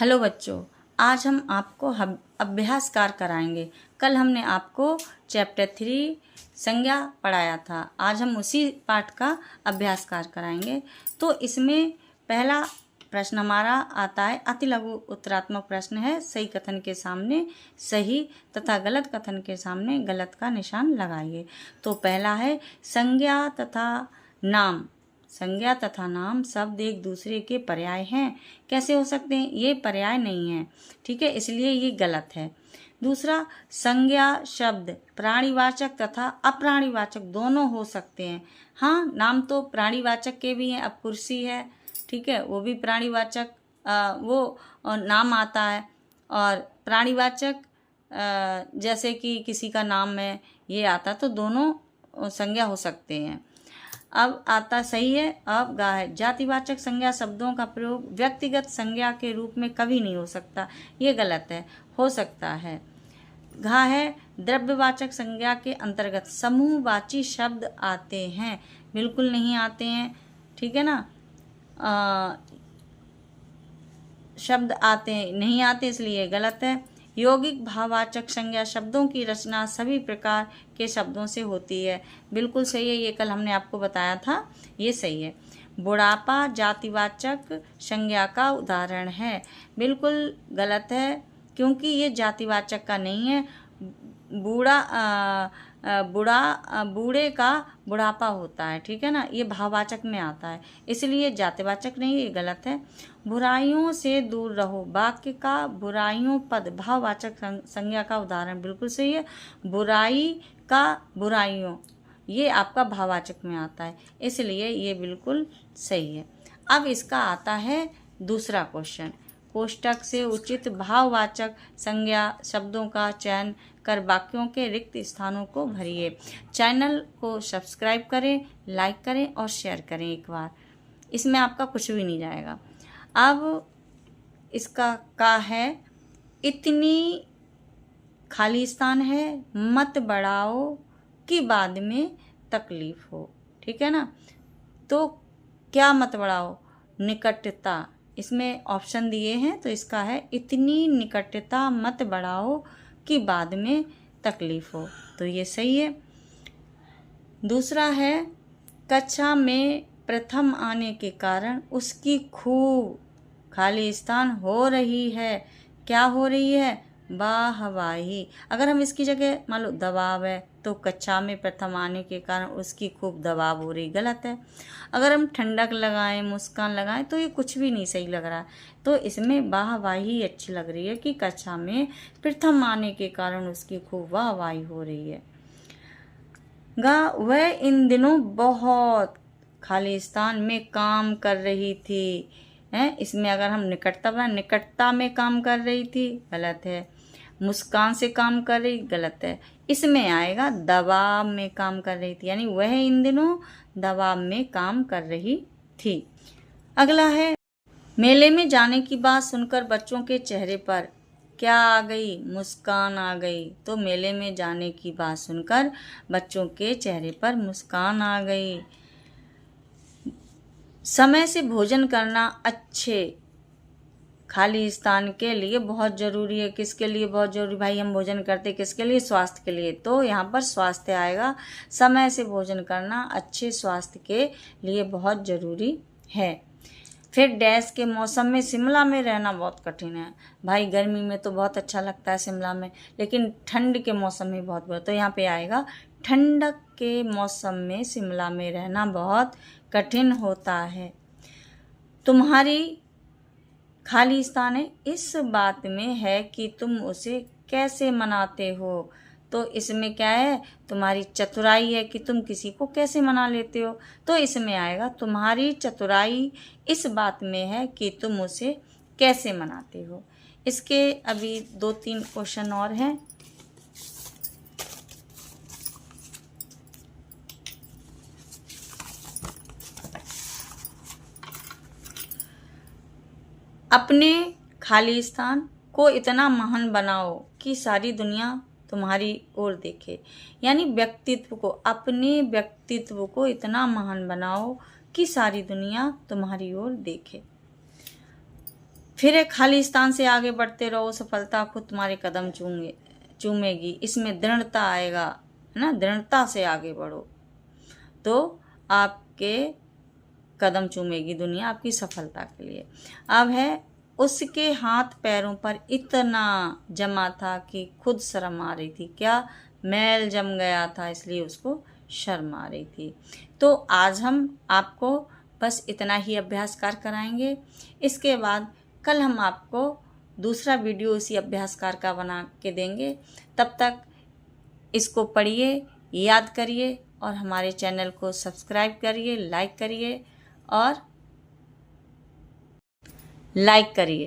Hello बच्चों, आज हम आपको अभ्यास कार्य कराएंगे। कल हमने आपको चैप्टर 3 संज्ञा पढ़ाया था। आज हम उसी पाठ का अभ्यास कार्य कराएंगे। तो इसमें पहला प्रश्न हमारा आता है, अति लघु उत्तरात्मक प्रश्न है। सही कथन के सामने सही तथा गलत कथन के सामने गलत का निशान लगाइए। तो पहला है, संज्ञा तथा नाम। संज्ञा तथा नाम शब्द एक दूसरे के पर्याय हैं। कैसे हो सकते हैं? ये पर्याय नहीं है, ठीक है, इसलिए ये गलत है। दूसरा, संज्ञा शब्द प्राणीवाचक तथा अप्राणीवाचक दोनों हो सकते हैं। हाँ, नाम तो प्राणीवाचक के भी हैं। अब कुर्सी है, ठीक है, वो भी प्राणीवाचक वो नाम आता है। और प्राणीवाचक जैसे कि किसी का नाम है, ये आता, तो दोनों संज्ञा हो सकते हैं। अब आता सही है। अब गा है, जातिवाचक संज्ञा शब्दों का प्रयोग व्यक्तिगत संज्ञा के रूप में कभी नहीं हो सकता। ये गलत है, हो सकता है। घा है, द्रव्यवाचक संज्ञा के अंतर्गत समूहवाची शब्द आते हैं। बिल्कुल नहीं आते हैं, ठीक है ना। शब्द आते हैं, नहीं आते, इसलिए गलत है। यौगिक भाववाचक संज्ञा शब्दों की रचना सभी प्रकार के शब्दों से होती है। बिल्कुल सही है, ये कल हमने आपको बताया था, ये सही है। बुढ़ापा जातिवाचक संज्ञा का उदाहरण है। बिल्कुल गलत है, क्योंकि ये जातिवाचक का नहीं है। बूढ़े का बुढ़ापा होता है, ठीक है ना, ये भाववाचक में आता है, इसलिए जातिवाचक नहीं, ये गलत है। बुराइयों से दूर रहो, वाक्य का बुराइयों पद भाववाचक संज्ञा का उदाहरण। बिल्कुल सही है। बुराई का बुराइयों, ये आपका भाववाचक में आता है, इसलिए ये बिल्कुल सही है। अब इसका आता है दूसरा क्वेश्चन। कोष्टक से उचित भाववाचक संज्ञा शब्दों का चयन कर वाक्यों के रिक्त स्थानों को भरिए। चैनल को सब्सक्राइब करें, लाइक करें और शेयर करें एक बार, इसमें आपका कुछ भी नहीं जाएगा। अब इसका का है, इतनी खाली स्थान है, मत बढ़ाओ कि बाद में तकलीफ हो, ठीक है ना। तो क्या मत बढ़ाओ? निकटता, इसमें ऑप्शन दिए हैं, तो इसका है इतनी निकटता मत बढ़ाओ कि बाद में तकलीफ हो, तो ये सही है। दूसरा है, कक्षा में प्रथम आने के कारण उसकी खूब खाली स्थान हो रही है। क्या हो रही है? वाहवाही। अगर हम इसकी जगह मान लो दबाव है, तो कक्षा में प्रथम आने के कारण उसकी खूब दबाव हो रही, गलत है। अगर हम ठंडक लगाएं, मुस्कान लगाएं, तो ये कुछ भी नहीं सही लग रहा है। तो इसमें वाहवाही अच्छी लग रही है कि कक्षा में प्रथम आने के कारण उसकी खूब वाहवाही हो रही है। गा, वह इन दिनों बहुत खाली स्थान में काम कर रही थी। हैं, इसमें अगर हम निकटता में काम कर रही थी, गलत है। मुस्कान से काम कर रही, गलत है। इसमें आएगा दबाव में काम कर रही थी, यानी वह इन दिनों दबाव में काम कर रही थी। अगला है, मेले में जाने की बात सुनकर बच्चों के चेहरे पर क्या आ गई? मुस्कान आ गई। तो मेले में जाने की बात सुनकर बच्चों के चेहरे पर मुस्कान आ गई। समय से भोजन करना अच्छे खाली स्थान के लिए बहुत जरूरी है। किसके लिए बहुत जरूरी? भाई हम भोजन करते किसके लिए? स्वास्थ्य के लिए, तो यहाँ पर स्वास्थ्य आएगा। समय से भोजन करना अच्छे स्वास्थ्य के लिए बहुत जरूरी है। फिर डैश के मौसम में शिमला में रहना बहुत कठिन है। भाई गर्मी में तो बहुत अच्छा लगता है शिमला में, लेकिन ठंड के मौसम में बहुत बुरा। तो यहाँ पे आएगा, ठंडक के मौसम में शिमला में रहना बहुत कठिन होता है। तुम्हारी खाली स्थान है, इस बात में है कि तुम उसे कैसे मनाते हो। तो इसमें क्या है? तुम्हारी चतुराई है कि तुम किसी को कैसे मना लेते हो। तो इसमें आएगा, तुम्हारी चतुराई इस बात में है कि तुम उसे कैसे मनाते हो। इसके अभी 2-3 क्वेश्चन और हैं। अपने खाली स्थान को इतना महान बनाओ कि सारी दुनिया तुम्हारी ओर देखे, यानी व्यक्तित्व को, अपने व्यक्तित्व को इतना महान बनाओ कि सारी दुनिया तुम्हारी ओर देखे। फिर एक खाली स्थान से आगे बढ़ते रहो, सफलता खुद तुम्हारे कदम चूमेगी। इसमें दृढ़ता आएगा, है ना, दृढ़ता से आगे बढ़ो तो आपके कदम चूमेगी दुनिया आपकी सफलता के लिए। अब है, उसके हाथ पैरों पर इतना जमा था कि खुद शर्म आ रही थी। क्या? मैल जम गया था, इसलिए उसको शर्म आ रही थी। तो आज हम आपको बस इतना ही अभ्यासकार कराएंगे। इसके बाद कल हम आपको दूसरा वीडियो इसी अभ्यासकार का बना के देंगे। तब तक इसको पढ़िए, याद करिए और हमारे चैनल को सब्सक्राइब करिए, लाइक करिए।